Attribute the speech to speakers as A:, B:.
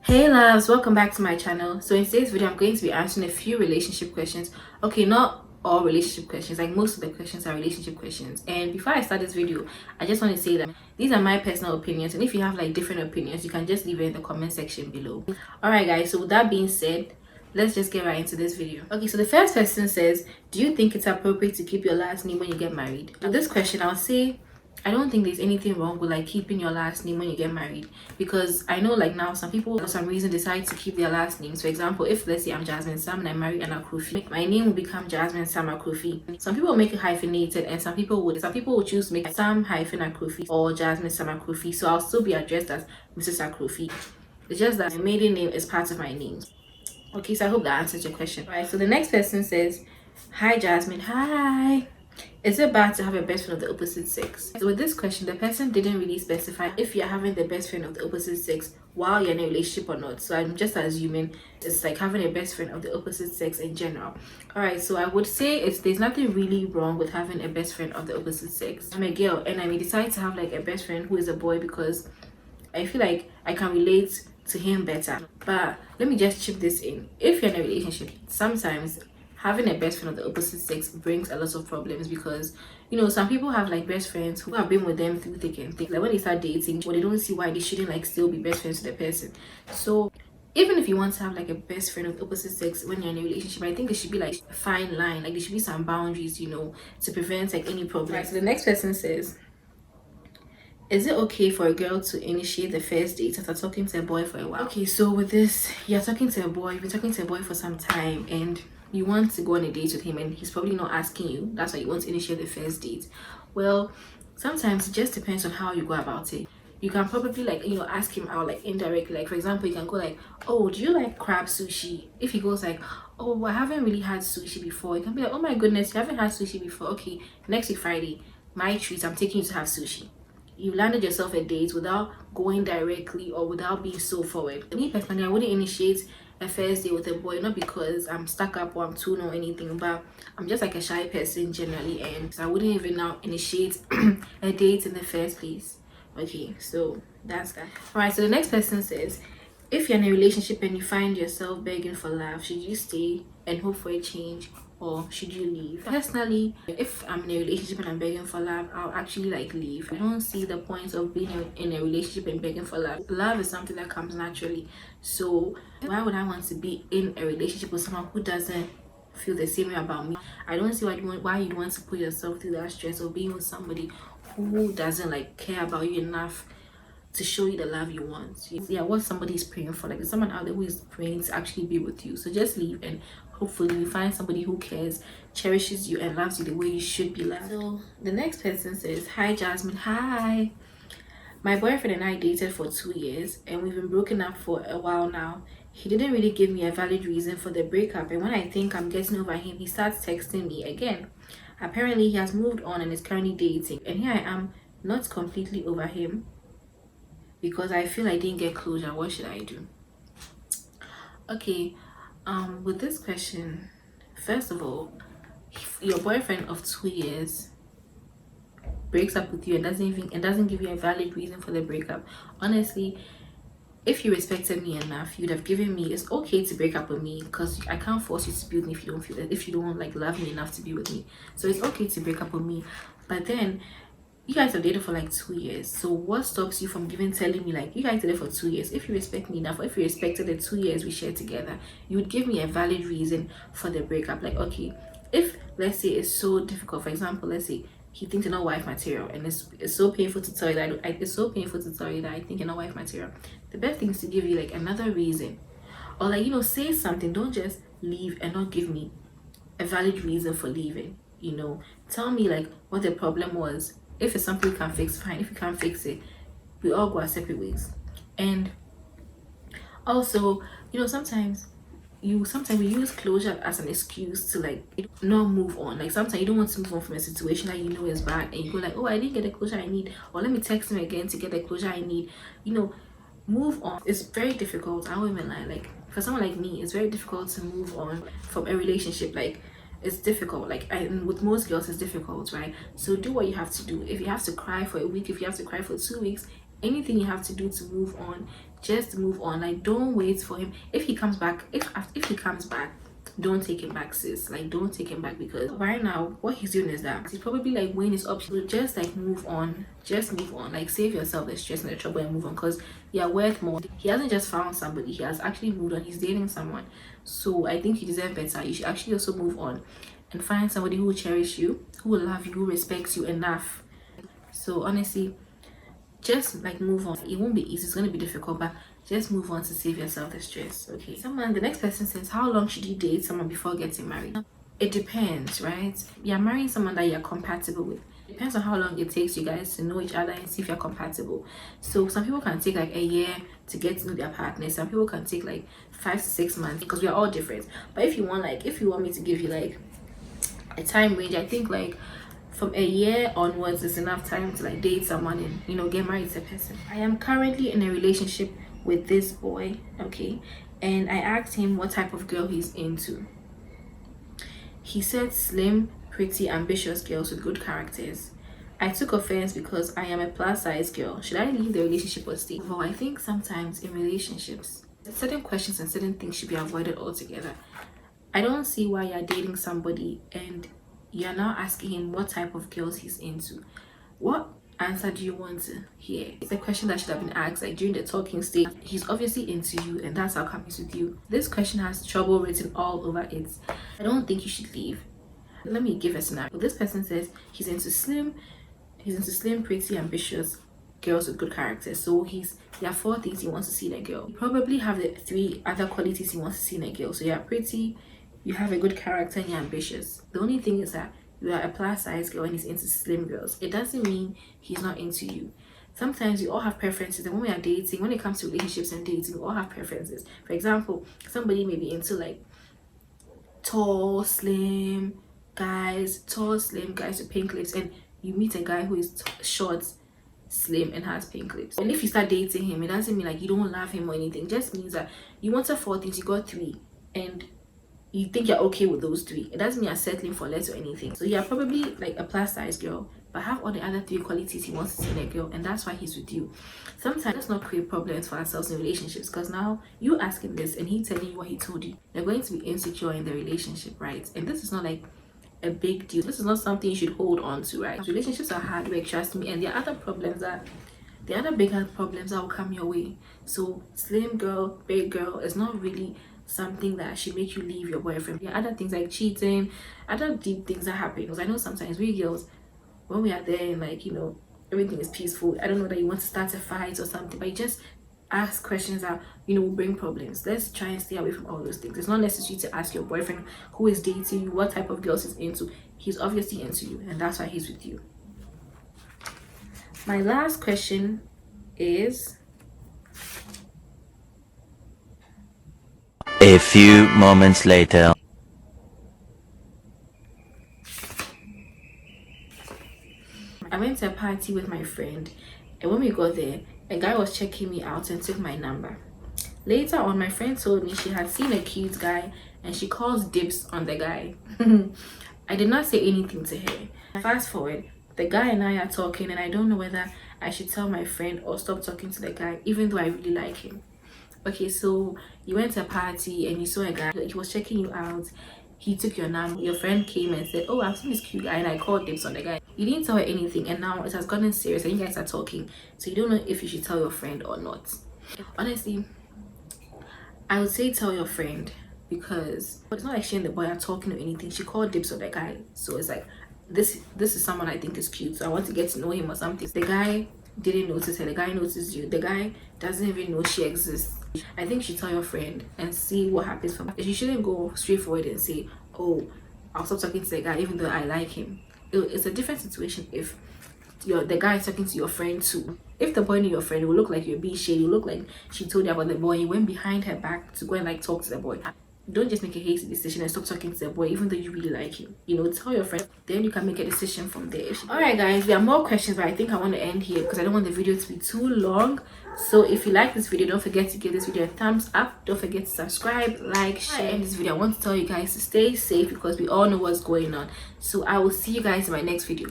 A: Hey loves, welcome back to my channel. So in today's video I'm going to be answering a few relationship questions. Okay, not all relationship questions, like most of the questions are relationship questions. And before I start this video, I just want to say that these are my personal opinions, and if you have like different opinions, you can just leave it in the comment section below. Alright guys, so with that being said, let's just get right into this video. Okay, so the first question says, do you think it's appropriate to keep your last name when you get married? For this question, I'll say I don't think there's anything wrong with like keeping your last name when you get married, because I know like now some people for some reason decide to keep their last names. For example, if let's say I'm Jazmine Sam and I marry an Akrufi, my name will become Jazmine Sam Akrufi. Some people make it hyphenated, and some people would choose to make Sam hyphen Akrufi or Jazmine Sam Akrufi. So I'll still be addressed as Mrs. Akrufi. It's just that my maiden name is part of my name. Okay, so I hope that answers your question. All right, so the next person says, hi Jazmine. Hi, is it bad to have a best friend of the opposite sex? So with this question, the person didn't really specify if you're having the best friend of the opposite sex while you're in a relationship or not. So I'm just assuming it's like having a best friend of the opposite sex in general. All right, so I would say there's nothing really wrong with having a best friend of the opposite sex. I'm a girl and I may decide to have like a best friend who is a boy because I feel like I can relate to him better. But let me just chip this in. If you're in a relationship, sometimes having a best friend of the opposite sex brings a lot of problems, because you know some people have like best friends who have been with them through thick and thin. Like when they start dating, well, they don't see why they shouldn't like still be best friends with the person. So even if you want to have like a best friend of the opposite sex when you're in a relationship, I think there should be like a fine line. Like there should be some boundaries, you know, to prevent like any problem. Right, so the next person says, is it okay for a girl to initiate the first date after talking to a boy for a while? Okay, so with this, you're talking to a boy, you've been talking to a boy for some time, and you want to go on a date with him, and he's probably not asking you. That's why you want to initiate the first date. Well, sometimes it just depends on how you go about it. You can probably like, you know, ask him out like indirectly. Like for example, you can go like, oh, do you like crab sushi? If he goes like, oh, I haven't really had sushi before, you can be like, oh my goodness, you haven't had sushi before? Okay, next week Friday, my treat, I'm taking you to have sushi. You landed yourself a date without going directly or without being so forward. Me personally, I wouldn't initiate a first date with a boy, not because I'm stuck up or I'm too or anything, but I'm just like a shy person generally, and so I wouldn't even now initiate a date in the first place. Okay, so that's that. All right, so the next person says, if you're in a relationship and you find yourself begging for love, should you stay and hope for a change, or should you leave? Personally, if I'm in a relationship and I'm begging for love, I'll actually like leave. I don't see the point of being in a relationship and begging for love. Love is something that comes naturally, so why would I want to be in a relationship with someone who doesn't feel the same way about me? I don't see why you'd want to put yourself through that stress of being with somebody who doesn't like care about you enough to show you the love you want. Yeah, what somebody is praying for, like there's someone out there who is praying to actually be with you. So just leave, and hopefully you find somebody who cares, cherishes you, and loves you the way you should be loved. So the next person says, hi Jazmine. Hi, my boyfriend and I dated for 2 years and we've been broken up for a while now. He didn't really give me a valid reason for the breakup, and when I think I'm getting over him, he starts texting me again. Apparently he has moved on and is currently dating, and here I am not completely over him because I feel I didn't get closure. What should I do? Okay, with this question, first of all, if your boyfriend of 2 years breaks up with you and doesn't give you a valid reason for the breakup, honestly, if you respected me enough, you'd have given me, it's okay to break up with me because I can't force you to be with me if you don't like love me enough to be with me. So it's okay to break up with me, but then you guys have dated for like 2 years, so what stops you from telling me like, you guys dated for 2 years? If you respect me enough, or if you respected the 2 years we shared together, you would give me a valid reason for the breakup. Like, okay, if let's say it's so difficult, for example, let's say he thinks you're not wife material, and it's so painful to tell you that it's so painful to tell you that I think you're not wife material, the best thing is to give you like another reason, or like, you know, say something. Don't just leave and not give me a valid reason for leaving. You know, tell me like what the problem was. If it's something you can fix, fine. If you can't fix it, we all go our separate ways. And also, you know, sometimes we use closure as an excuse to like not move on. Like sometimes you don't want to move on from a situation that you know is bad, and you go like, oh, I didn't get the closure I need, or let me text him again to get the closure I need. You know, move on. It's very difficult. I won't even lie. Like for someone like me, it's very difficult to move on from a relationship. Like it's difficult, like, and with most girls it's difficult, right? So do what you have to do. If you have to cry for a week, if you have to cry for 2 weeks, anything you have to do to move on, just move on. Like, don't wait for him. If he comes back, if he comes back, don't take him back, sis. Like, don't take him back, because right now what he's doing is that he's probably like weighing his options. So just like move on, just move on. Like, save yourself the stress and the trouble and move on, because you're worth more. He hasn't just found somebody, he has actually moved on. He's dating someone, so I think you deserve better. You should actually also move on and find somebody who will cherish you, who will love you, who respects you enough. So honestly, just like move on. It won't be easy, it's going to be difficult, but just move on to save yourself the stress. Okay, the next person says, how long should you date someone before getting married? It depends, right? You're marrying someone that you're compatible with. It depends on how long it takes you guys to know each other and see if you're compatible. So some people can take like a year to get to know their partner. Some people can take like 5 to 6 months, because we are all different. But if you want me to give you like a time range, I think like from a year onwards is enough time to like date someone and, you know, get married to a person. I am currently in a relationship with this boy, okay, and I asked him what type of girl he's into. He said slim, pretty, ambitious girls with good characters. I took offense because I am a plus size girl. Should I leave the relationship or stay? Well, I think sometimes in relationships, certain questions and certain things should be avoided altogether. I don't see why you're dating somebody and you're now asking him what type of girls he's into. What answer do you want to hear? It's a question that should have been asked like during the talking stage. He's obviously into you, and that's how come he's with you. This question has trouble written all over it. I don't think you should leave. Let me give a scenario. This person says he's into slim, pretty, ambitious girls with good character. So there are 4 things he wants to see in a girl. You probably have the 3 other qualities he wants to see in a girl. So you're pretty, you have a good character, and you're ambitious. The only thing is that you are a plus size girl and he's into slim girls. It doesn't mean he's not into you. Sometimes we all have preferences, and when we are dating, when it comes to relationships and dating, we all have preferences. For example, somebody may be into like tall, slim guys with pink lips, and you meet a guy who is short, slim, and has pink lips. And if you start dating him, it doesn't mean like you don't love him or anything. It just means that you wanted 4 things, you got 3, and you think you're okay with those 3. It doesn't mean you're settling for less or anything. So you're probably like a plus size girl, but have all the other 3 qualities he wants to see in a girl, and that's why he's with you. Sometimes let's not create problems for ourselves in relationships, because now you asking this and he telling you what he told you, you're going to be insecure in the relationship, right? And this is not like a big deal. This is not something you should hold on to, right? Relationships are hard work, trust me, and there are other bigger problems that will come your way. So slim girl, big girl is not really something that should make you leave your boyfriend. There are other things like cheating, other deep things that happen. Because I know sometimes we girls, when we are there and like, you know, everything is peaceful, I don't know that you want to start a fight or something, but you just ask questions that, you know, will bring problems. Let's try and stay away from all those things. It's not necessary to ask your boyfriend who is dating you what type of girls he's into. He's obviously into you, and that's why he's with you. My last question is,
B: a few moments later.
A: I went to a party with my friend, and when we got there, a guy was checking me out and took my number. Later on, my friend told me she had seen a cute guy and she calls dibs on the guy. I did not say anything to her. Fast forward, the guy and I are talking, and I don't know whether I should tell my friend or stop talking to the guy, even though I really like him. Okay, so you went to a party and you saw a guy, he was checking you out, he took your number, your friend came and said, oh, I've seen this cute guy, and I called dibs on the guy. You didn't tell her anything, and now it has gotten serious and you guys are talking, so you don't know if you should tell your friend or not. Honestly, I would say tell your friend, because it's not like she and the boy are talking or anything. She called dibs on the guy, so it's like this is someone I think is cute, so I want to get to know him or something. The guy didn't notice her, the guy noticed you, the guy doesn't even know she exists. I think you should tell your friend and see what happens from it. You shouldn't go straight forward and say, oh, I'll stop talking to the guy even though I like him. It's a different situation if the guy is talking to your friend too. If the boy knew your friend, it will look like you're being shady. It will look like she told you about the boy, you went behind her back to go and like talk to the boy. Don't just make a hasty decision and stop talking to the boy even though you really like him. You know, tell your friend, then you can make a decision from there. Alright guys, there are more questions, but I think I want to end here because I don't want the video to be too long. So if you like this video, don't forget to give this video a thumbs up. Don't forget to subscribe, like, share. In this video, I want to tell you guys to stay safe because we all know what's going on. So I will see you guys in my next video.